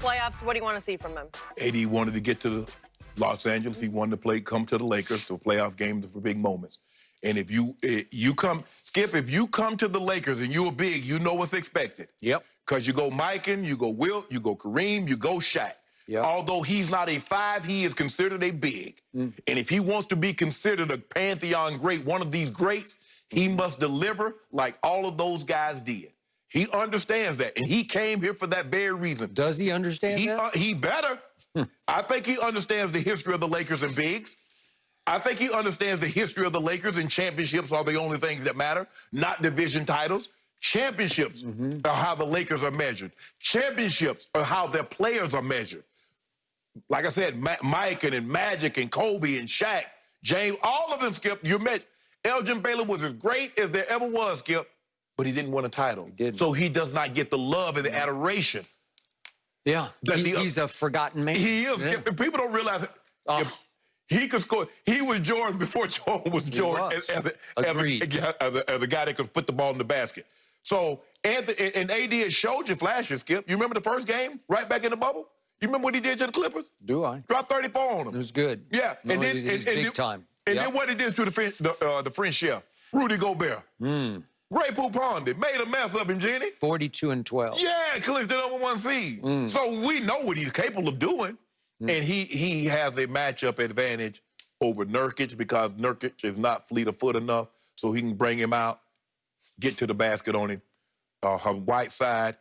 playoffs. What do you want to see from him? AD wanted to get to the Los Angeles. He wanted to come to the Lakers, to playoff games for big moments. And if you come, Skip, if you come to the Lakers and you're big, you know what's expected. Yep. Because you go Mikan, you go Wilt, you go Kareem, you go Shaq. Yep. Although he's not a 5, he is considered a big. And if he wants to be considered a pantheon great, one of these greats, he must deliver like all of those guys did. He understands that, and he came here for that very reason. Does he understand that? He better. I think he understands the history of the Lakers and bigs. I think he understands the history of the Lakers, and championships are the only things that matter, not division titles. Championships are how the Lakers are measured. Championships are how their players are measured. Like I said, Mike and Magic and Kobe and Shaq, James, all of them, Skip, you met. Elgin Baylor was as great as there ever was, Skip, but he didn't win a title. So he does not get the love and the adoration. Yeah, he's a forgotten man. He is. Yeah. People don't realize it. He could score. He was Jordan before Jordan was Jordan as a guy that could put the ball in the basket. So Anthony and AD has showed you flashes, Skip. You remember the first game right back in the bubble? You remember what he did to the Clippers? Do I? Dropped 34 on them. It was good. Yeah. No, and then big time. And then what he did to the French chef, Rudy Gobert. Grey Poupon made a mess of him, Jenny. 42-12. Yeah, clinched the #1 seed. So we know what he's capable of doing. And he has a matchup advantage over Nurkic because Nurkic is not fleet of foot enough, so he can bring him out, get to the basket on him. Whiteside,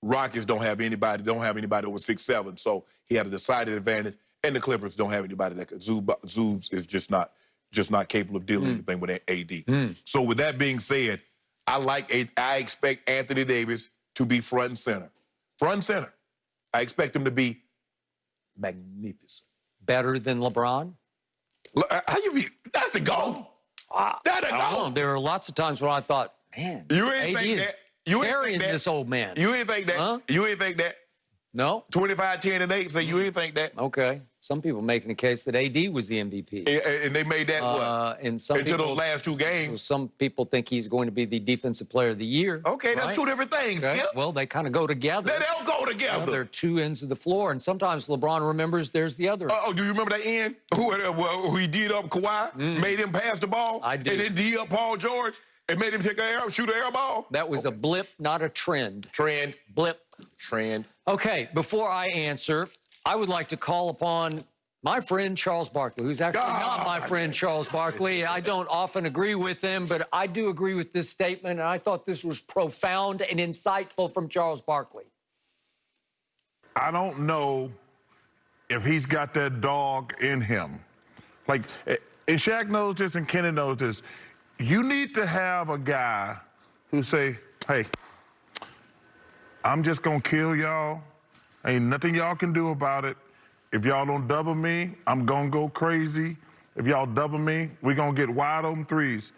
Rockets don't have anybody over 6'7", so he had a decided advantage. And the Clippers don't have anybody that could. Zoobs is just not capable of dealing with anything with AD. So with that being said, I expect Anthony Davis to be front and center. Front and center. I expect him to be magnificent. Better than LeBron? That's the goal. That's the goal. There are lots of times when I thought, man, you ain't AD think is that. You ain't carrying think that. this old man. You ain't think that. Huh? You ain't think that. No? 25, 10, and 8, so you ain't think that. Okay. Some people making a case that AD was the MVP. And they made that what? And some Until people, those last 2 games. Some people think he's going to be the Defensive Player of the Year. Okay, that's right? 2 different things, Okay. Skip. Well, they kind of go together. They don't go together. They're 2 ends of the floor, and sometimes LeBron remembers there's the other. Do you remember that end? Who he D'd up Kawhi, made him pass the ball? I do. And then D'd up Paul George and made him shoot an air ball? That was a blip, not a trend. Trend. Blip. Trend. Okay, before I answer, I would like to call upon my friend Charles Barkley, who's actually not my friend Charles Barkley. I don't often agree with him, but I do agree with this statement, and I thought this was profound and insightful from Charles Barkley. I don't know if he's got that dog in him. Like, and Shaq knows this and Kenny knows this. You need to have a guy who say, hey, I'm just going to kill y'all. Ain't nothing y'all can do about it. If y'all don't double me, I'm going to go crazy. If y'all double me, we're going to get wide open threes.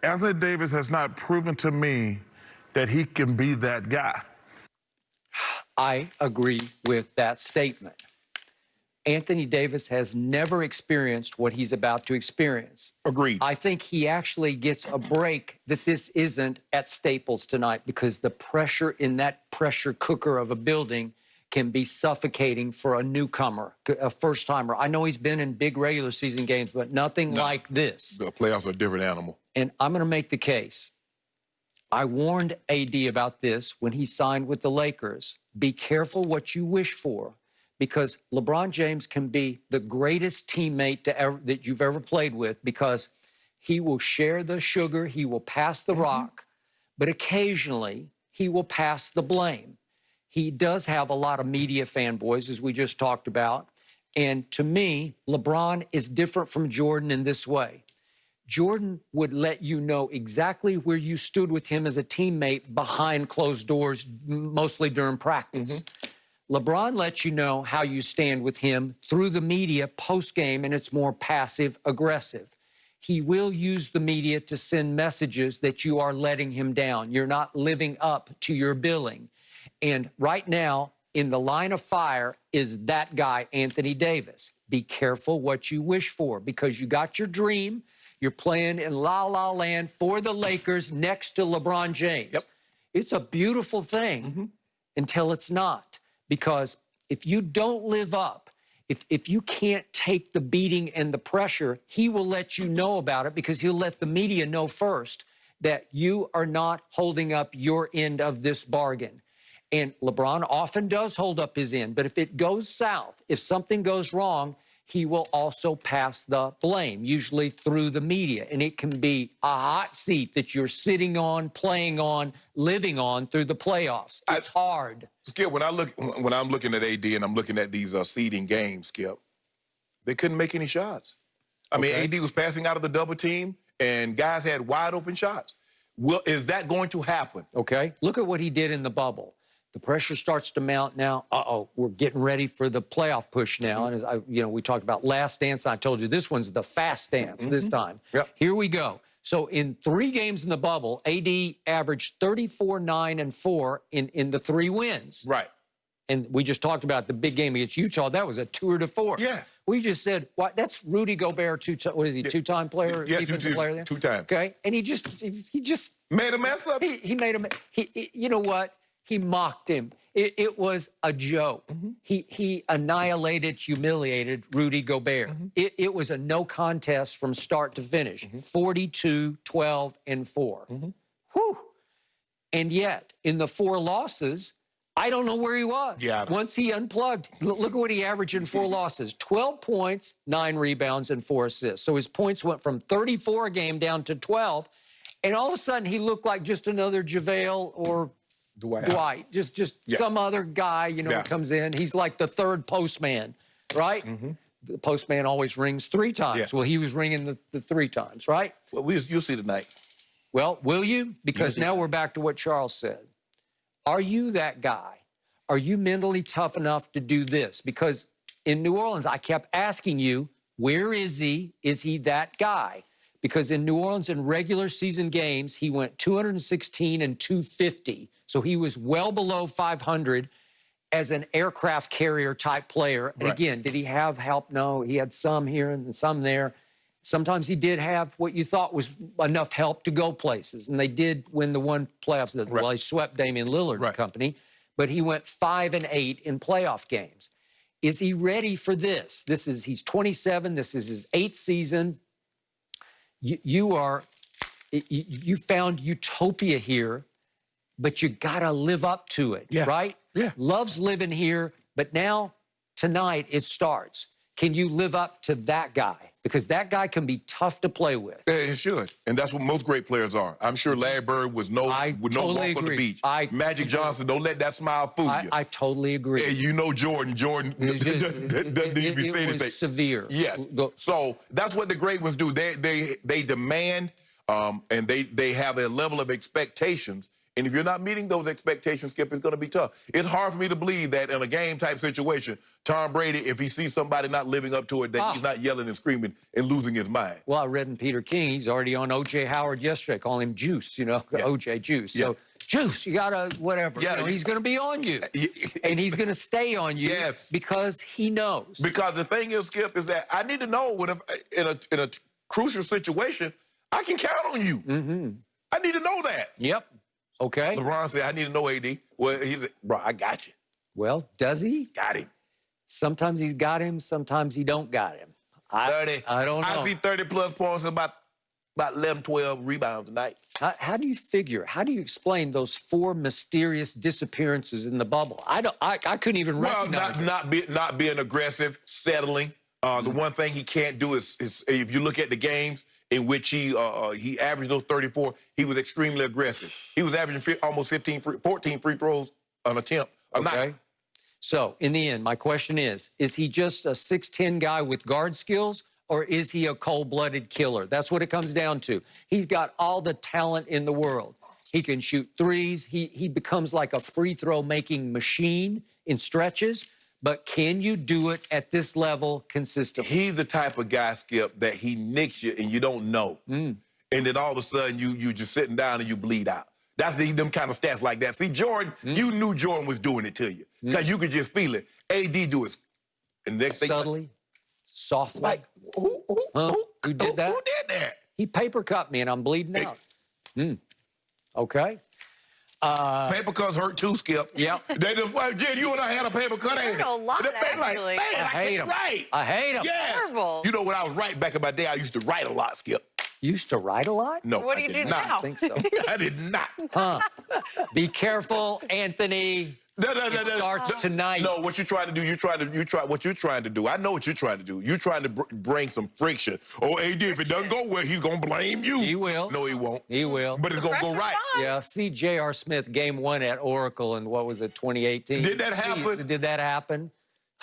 Anthony Davis has not proven to me that he can be that guy. I agree with that statement. Anthony Davis has never experienced what he's about to experience. Agreed. I think he actually gets a break that this isn't at Staples tonight because the pressure in that pressure cooker of a building can be suffocating for a newcomer, a first-timer. I know he's been in big regular season games, but nothing like this. The playoffs are a different animal. And I'm going to make the case. I warned AD about this when he signed with the Lakers. Be careful what you wish for, because LeBron James can be the greatest teammate that you've ever played with because he will share the sugar, he will pass the rock, but occasionally he will pass the blame. He does have a lot of media fanboys, as we just talked about. And to me, LeBron is different from Jordan in this way. Jordan would let you know exactly where you stood with him as a teammate behind closed doors, mostly during practice. LeBron lets you know how you stand with him through the media post-game, and it's more passive-aggressive. He will use the media to send messages that you are letting him down. You're not living up to your billing. And right now, in the line of fire is that guy, Anthony Davis. Be careful what you wish for, because you got your dream. You're playing in La La Land for the Lakers next to LeBron James. It's a beautiful thing until it's not, because if you don't live up, if you can't take the beating and the pressure, he will let you know about it because he'll let the media know first that you are not holding up your end of this bargain. And LeBron often does hold up his end, but if it goes south, if something goes wrong, he will also pass the blame, usually through the media. And it can be a hot seat that you're sitting on, playing on, living on through the playoffs. It's hard. Skip, when I'm looking at AD and I'm looking at these seeding games, Skip, they couldn't make any shots. I mean, AD was passing out of the double team, and guys had wide open shots. Well, is that going to happen? Okay. Look at what he did in the bubble. The pressure starts to mount now. We're getting ready for the playoff push now. And as we talked about last dance, and I told you this one's the fast dance this time. Yep. Here we go. So in 3 games in the bubble, AD averaged 34, 9, and 4 in the 3 wins. Right. And we just talked about the big game against Utah. That was a tour de force. Yeah. We just said, what? That's Rudy Gobert, what is he, 2-time player, Yeah, defensive player there? 2 times. Okay. And he just Made a mess up. he made him. You know what? He mocked him. It was a joke. He annihilated, humiliated Rudy Gobert. It was a no contest from start to finish. 42, 12, and 4. Whew. And yet, in the 4 losses, I don't know where he was. Yeah, Once he unplugged, look at what he averaged in 4 losses. 12 points, 9 rebounds, and 4 assists. So his points went from 34 a game down to 12. And all of a sudden, he looked like just another JaVale or Dwight. Just some other guy, comes in. He's like the 3rd postman, right? The postman always rings 3 times. Yeah. Well, he was ringing the 3 times, right? Well, you'll see tonight. Well, will you? Because now we're back to what Charles said. Are you that guy? Are you mentally tough enough to do this? Because in New Orleans, I kept asking you, where is he? Is he that guy? Because in New Orleans, in regular season games, he went 216 and 250. So he was well below 500 as an aircraft carrier type player. And again, did he have help? No, he had some here and some there. Sometimes he did have what you thought was enough help to go places. And they did win the one playoffs. Well, he swept Damian Lillard and company. But he went 5 and 8 in playoff games. Is he ready for this? He's 27. This is his 8th season. You found utopia here, but you got to live up to it, right? Yeah. Love's living here, but now, tonight, it starts. Can you live up to that guy? Because that guy can be tough to play with. Yeah, it should. And that's what most great players are. I'm sure Larry Bird would no walk on the beach. Magic Johnson, don't let that smile fool you. I totally agree. And you know Jordan doesn't even say anything. It was severe. Yes. So that's what the great ones do. They demand and they have a level of expectations. And if you're not meeting those expectations, Skip, it's going to be tough. It's hard for me to believe that in a game-type situation, Tom Brady, if he sees somebody not living up to it, that he's not yelling and screaming and losing his mind. Well, I read in Peter King, he's already on O.J. Howard yesterday, calling him Juice, O.J. Juice. So, Juice, you got to whatever. Yeah, he's going to be on you. And he's going to stay on you because he knows. Because the thing is, Skip, is that I need to know in a crucial situation, I can count on you. I need to know that. Yep. Okay. LeBron said, I need to know AD. Well, he said, bro, I got you. Well, does he? Got him. Sometimes he's got him. Sometimes he don't got him. 30. I don't know. I see 30-plus points and about 11, 12 rebounds tonight. How do you explain those 4 mysterious disappearances in the bubble? I couldn't even recognize it. Not being aggressive, settling. The one thing he can't do is if you look at the games in which he averaged those 34, he was extremely aggressive. He was averaging almost 14 free throws an attempt a night. So, in the end, my question is he just a 6'10" guy with guard skills, or is he a cold-blooded killer? That's what it comes down to. He's got all the talent in the world. He can shoot threes. He becomes like a free-throw-making machine in stretches. But can you do it at this level consistently? He's the type of guy, Skip, that he nicks you and you don't know. And then all of a sudden you just sitting down and you bleed out. That's them kind of stats like that. See, Jordan, you knew Jordan was doing it to you because you could just feel it. AD do it. And next thing, subtly, softly. Like, who did that? Who did that? He paper cut me and I'm bleeding out. Okay. Paper cuts hurt too, Skip. Yep. They just, well, Jen, you and I had a paper cut, ain't it? a lot, actually. Man, I hate can't 'em. write. I hate 'em. Yes. Terrible. You know, when I was writing back in my day, I used to write a lot, Skip. Used to write a lot? No, What do I you did do not. now? I think so. I did not. Be careful, Anthony. It starts tonight. No, what you're trying to do, what you're trying to do. I know what you're trying to do. You're trying to bring some friction. Oh, AD, if it doesn't go well, he's going to blame you. He will. No, he won't. He will. But it's going to go right. Yeah, see J.R. Smith, game 1 at Oracle in, what was it, 2018? Did that happen? Did that happen?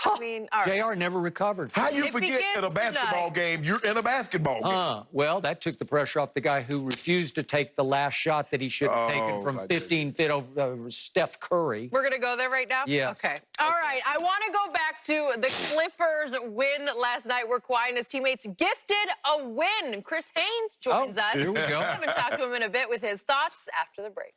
I mean, all right. J.R. never recovered. How you It forget in a begins basketball tonight. game, you're in a basketball game? Well, that took the pressure off the guy who refused to take the last shot that he should have taken from my 15 feet over Steph Curry. We're going to go there right now? Yes. Okay. All right. I want to go back to the Clippers win last night where Kawhi and his teammates gifted a win. Chris Haynes joins us. Here we go. I'm going to talk to him in a bit with his thoughts after the break.